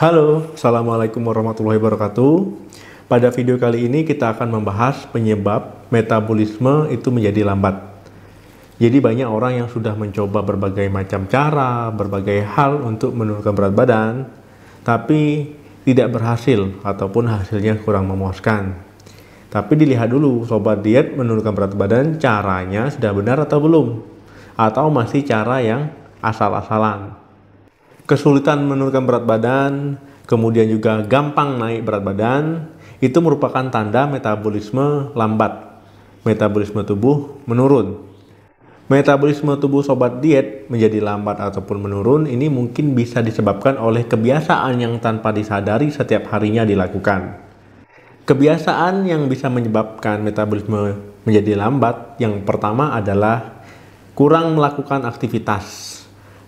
Halo, Assalamualaikum warahmatullahi wabarakatuh. Pada video kali ini kita akan membahas penyebab metabolisme itu menjadi lambat. Jadi banyak orang yang sudah mencoba berbagai macam cara, berbagai hal untuk menurunkan berat badan, tapi tidak berhasil ataupun hasilnya kurang memuaskan. Tapi dilihat dulu, sobat diet menurunkan berat badan caranya sudah benar atau belum? Atau masih cara yang asal-asalan? Kesulitan menurunkan berat badan, kemudian juga gampang naik berat badan, itu merupakan tanda metabolisme lambat. Metabolisme tubuh menurun. Metabolisme tubuh sobat diet menjadi lambat ataupun menurun ini mungkin bisa disebabkan oleh kebiasaan yang tanpa disadari setiap harinya dilakukan. Kebiasaan yang bisa menyebabkan metabolisme menjadi lambat yang pertama adalah kurang melakukan aktivitas.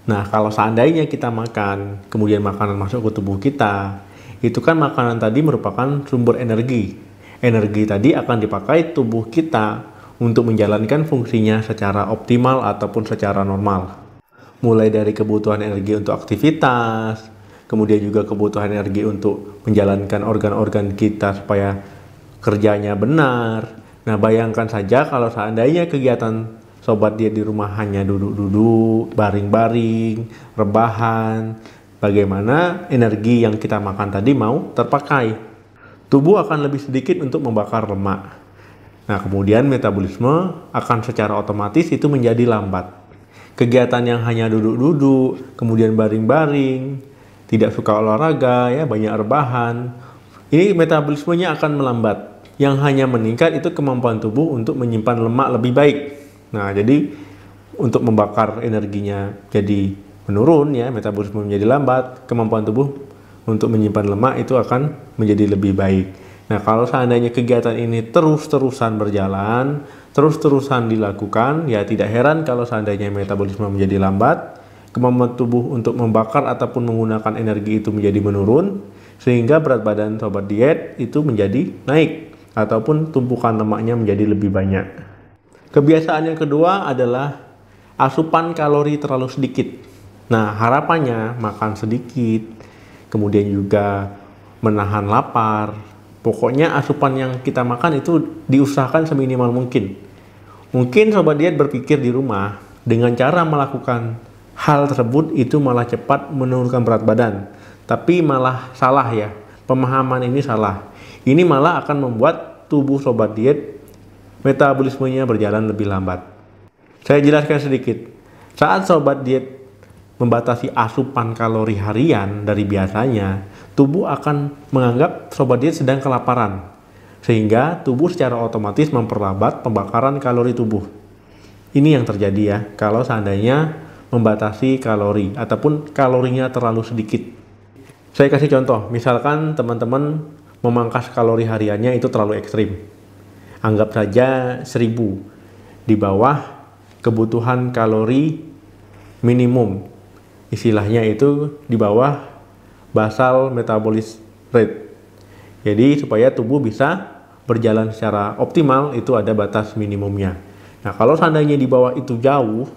Nah, kalau seandainya kita makan, kemudian makanan masuk ke tubuh kita, itu kan makanan tadi merupakan sumber energi. Energi tadi akan dipakai tubuh kita untuk menjalankan fungsinya secara optimal ataupun secara normal. Mulai dari kebutuhan energi untuk aktivitas, kemudian juga kebutuhan energi untuk menjalankan organ-organ kita supaya kerjanya benar. Nah, bayangkan saja kalau seandainya kegiatan sobat diet di rumah hanya duduk-duduk, baring-baring, rebahan, bagaimana energi yang kita makan tadi mau terpakai? Tubuh akan lebih sedikit untuk membakar lemak. Nah, kemudian metabolisme akan secara otomatis itu menjadi lambat. Kegiatan yang hanya duduk-duduk, kemudian baring-baring, tidak suka olahraga, ya banyak rebahan, ini metabolismenya akan melambat. Yang hanya meningkat itu kemampuan tubuh untuk menyimpan lemak lebih baik. Nah, jadi untuk membakar energinya jadi menurun ya, metabolisme menjadi lambat, kemampuan tubuh untuk menyimpan lemak itu akan menjadi lebih baik. Nah, kalau seandainya kegiatan ini terus-terusan berjalan, terus-terusan dilakukan, ya tidak heran kalau seandainya metabolisme menjadi lambat, kemampuan tubuh untuk membakar ataupun menggunakan energi itu menjadi menurun, sehingga berat badan sobat diet itu menjadi naik ataupun tumpukan lemaknya menjadi lebih banyak. Kebiasaan yang kedua adalah asupan kalori terlalu sedikit. Nah, harapannya makan sedikit, kemudian juga menahan lapar. Pokoknya asupan yang kita makan itu diusahakan seminimal mungkin. Mungkin sobat diet berpikir di rumah dengan cara melakukan hal tersebut itu malah cepat menurunkan berat badan. Tapi malah salah ya, pemahaman ini salah. Ini malah akan membuat tubuh sobat diet metabolismenya berjalan lebih lambat. Saya jelaskan sedikit. Saat sobat diet membatasi asupan kalori harian dari biasanya, tubuh akan menganggap sobat diet sedang kelaparan. Sehingga tubuh secara otomatis memperlambat pembakaran kalori tubuh. Ini yang terjadi ya, kalau seandainya membatasi kalori ataupun kalorinya terlalu sedikit. Saya kasih contoh, misalkan teman-teman memangkas kalori hariannya itu terlalu ekstrim. Anggap saja 1000 di bawah kebutuhan kalori minimum. Istilahnya itu di bawah basal metabolic rate. Jadi supaya tubuh bisa berjalan secara optimal itu ada batas minimumnya. Nah, kalau seandainya di bawah itu jauh,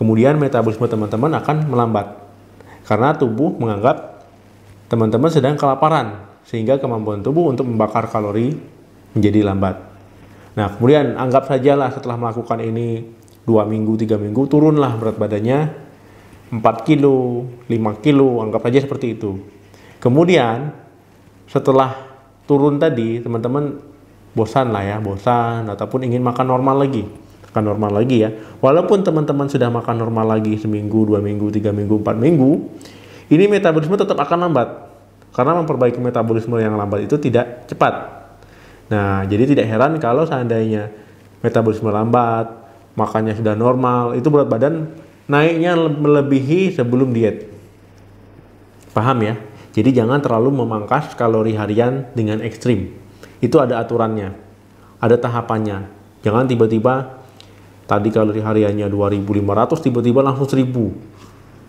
kemudian metabolisme teman-teman akan melambat. Karena tubuh menganggap teman-teman sedang kelaparan, sehingga kemampuan tubuh untuk membakar kalori menjadi lambat. Nah, kemudian anggap sajalah setelah melakukan ini 2 minggu, 3 minggu, turunlah berat badannya 4 kilo, 5 kilo, anggap saja seperti itu. Kemudian setelah turun tadi, teman-teman bosan lah ya, bosan ataupun ingin makan normal lagi. Makan normal lagi ya. Walaupun teman-teman sudah makan normal lagi seminggu, 2 minggu, 3 minggu, 4 minggu, ini metabolisme tetap akan lambat. Karena memperbaiki metabolisme yang lambat itu tidak cepat. Nah, jadi tidak heran kalau seandainya metabolisme lambat, makannya sudah normal, itu berat badan naiknya melebihi sebelum diet. Paham ya? Jadi jangan terlalu memangkas kalori harian dengan ekstrim. Itu ada aturannya, ada tahapannya. Jangan tiba-tiba tadi kalori hariannya 2500, tiba-tiba langsung 1000.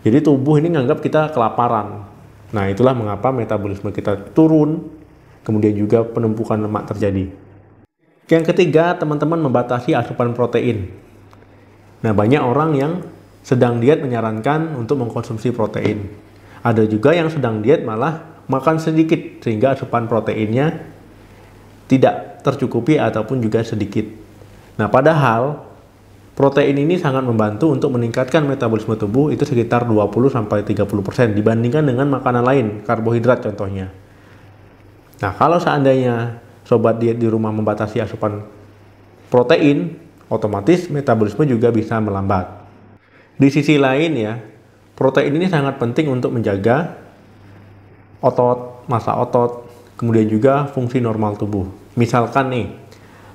Jadi tubuh ini nganggap kita kelaparan. Nah, itulah mengapa metabolisme kita turun, kemudian juga penumpukan lemak terjadi. Yang ketiga, teman-teman membatasi asupan protein. Nah, banyak orang yang sedang diet menyarankan untuk mengkonsumsi protein. Ada juga yang sedang diet malah makan sedikit sehingga asupan proteinnya tidak tercukupi ataupun juga sedikit. Nah, padahal protein ini sangat membantu untuk meningkatkan metabolisme tubuh itu sekitar 20-30% dibandingkan dengan makanan lain, karbohidrat contohnya. Nah, kalau seandainya sobat diet di rumah membatasi asupan protein, otomatis metabolisme juga bisa melambat. Di sisi lain ya, protein ini sangat penting untuk menjaga otot, massa otot, kemudian juga fungsi normal tubuh. Misalkan nih,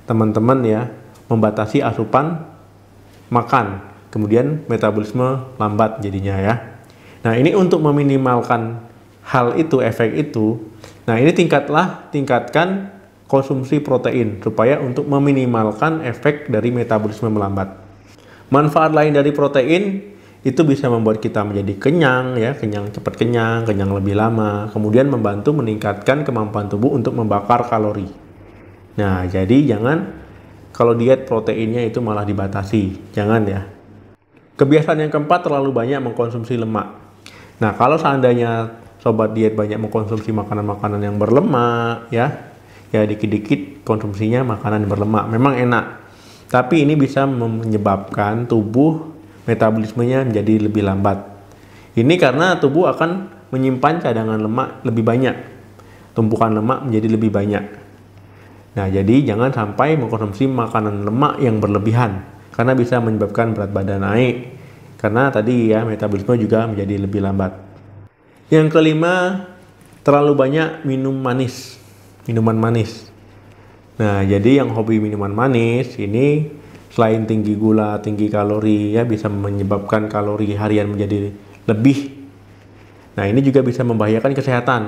teman-teman ya, membatasi asupan makan, kemudian metabolisme lambat jadinya ya. Nah, ini untuk meminimalkan hal itu, efek itu, nah ini tingkatkan konsumsi protein supaya untuk meminimalkan efek dari metabolisme melambat. Manfaat lain dari protein itu bisa membuat kita menjadi kenyang ya, cepat kenyang lebih lama, kemudian membantu meningkatkan kemampuan tubuh untuk membakar kalori. Nah, jadi jangan kalau diet proteinnya itu malah dibatasi, jangan ya. Kebiasaan yang keempat, terlalu banyak mengkonsumsi lemak. Nah, kalau seandainya sobat diet banyak mengkonsumsi makanan-makanan yang berlemak ya dikit-dikit konsumsinya makanan yang berlemak, memang enak. Tapi ini bisa menyebabkan tubuh metabolismenya menjadi lebih lambat. Ini karena tubuh akan menyimpan cadangan lemak lebih banyak, tumpukan lemak menjadi lebih banyak. Nah, jadi jangan sampai mengkonsumsi makanan lemak yang berlebihan karena bisa menyebabkan berat badan naik. Karena tadi ya metabolisme juga menjadi lebih lambat. Yang kelima, terlalu banyak minuman manis. Nah, jadi yang hobi minuman manis ini selain tinggi gula, tinggi kalori ya bisa menyebabkan kalori harian menjadi lebih. Nah, ini juga bisa membahayakan kesehatan.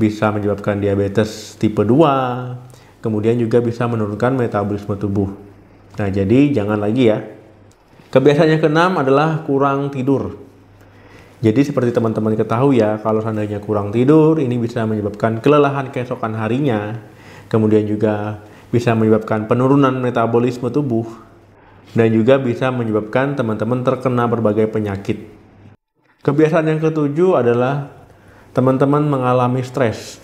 Bisa menyebabkan diabetes tipe 2. Kemudian juga bisa menurunkan metabolisme tubuh. Nah, jadi jangan lagi ya. Kebiasaan yang keenam adalah kurang tidur. Jadi seperti teman-teman ketahui ya, kalau seandainya kurang tidur, ini bisa menyebabkan kelelahan keesokan harinya. Kemudian juga bisa menyebabkan penurunan metabolisme tubuh. Dan juga bisa menyebabkan teman-teman terkena berbagai penyakit. Kebiasaan yang ketujuh adalah teman-teman mengalami stres.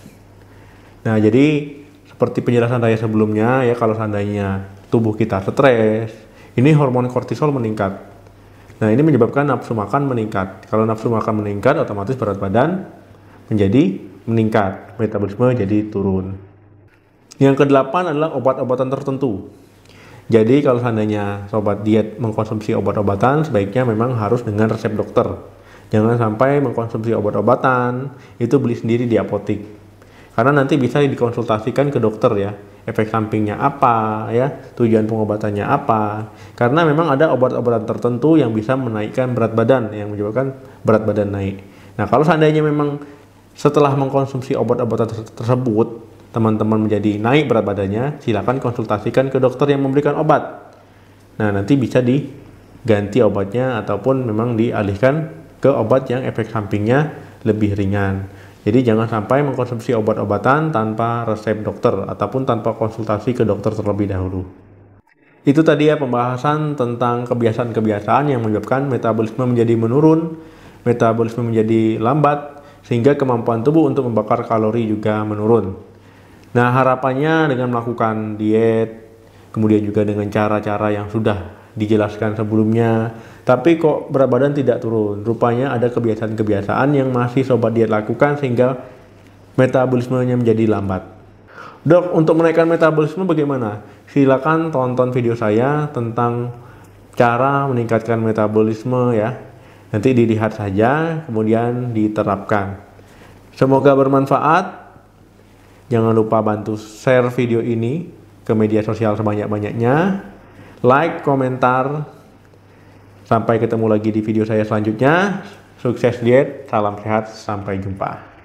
Nah, jadi seperti penjelasan saya sebelumnya ya, kalau seandainya tubuh kita stres, ini hormon kortisol meningkat. Nah, ini menyebabkan nafsu makan meningkat. Kalau nafsu makan meningkat, otomatis berat badan menjadi meningkat, metabolisme jadi turun. Yang kedelapan adalah obat-obatan tertentu. Jadi kalau seandainya sobat diet mengkonsumsi obat-obatan, sebaiknya memang harus dengan resep dokter. Jangan sampai mengkonsumsi obat-obatan itu beli sendiri di apotik. Karena nanti bisa dikonsultasikan ke dokter ya, efek sampingnya apa ya, tujuan pengobatannya apa. Karena memang ada obat-obatan tertentu yang bisa menaikkan berat badan, yang menyebabkan berat badan naik. Nah, kalau seandainya memang setelah mengkonsumsi obat-obatan tersebut, teman-teman menjadi naik berat badannya, silakan konsultasikan ke dokter yang memberikan obat. Nah, nanti bisa diganti obatnya ataupun memang dialihkan ke obat yang efek sampingnya lebih ringan. Jadi jangan sampai mengkonsumsi obat-obatan tanpa resep dokter ataupun tanpa konsultasi ke dokter terlebih dahulu. Itu tadi ya pembahasan tentang kebiasaan-kebiasaan yang menyebabkan metabolisme menjadi menurun, metabolisme menjadi lambat, sehingga kemampuan tubuh untuk membakar kalori juga menurun. Nah, harapannya dengan melakukan diet, kemudian juga dengan cara-cara yang sudah dijelaskan sebelumnya, tapi kok berat badan tidak turun. Rupanya ada kebiasaan-kebiasaan yang masih sobat diet lakukan sehingga metabolismenya menjadi lambat. Dok, untuk menaikkan metabolisme bagaimana? Silakan tonton video saya tentang cara meningkatkan metabolisme ya. Nanti dilihat saja, kemudian diterapkan. Semoga bermanfaat. Jangan lupa bantu share video ini ke media sosial sebanyak-banyaknya. Like, komentar. Sampai ketemu lagi di video saya selanjutnya. Sukses diet, salam sehat, sampai jumpa.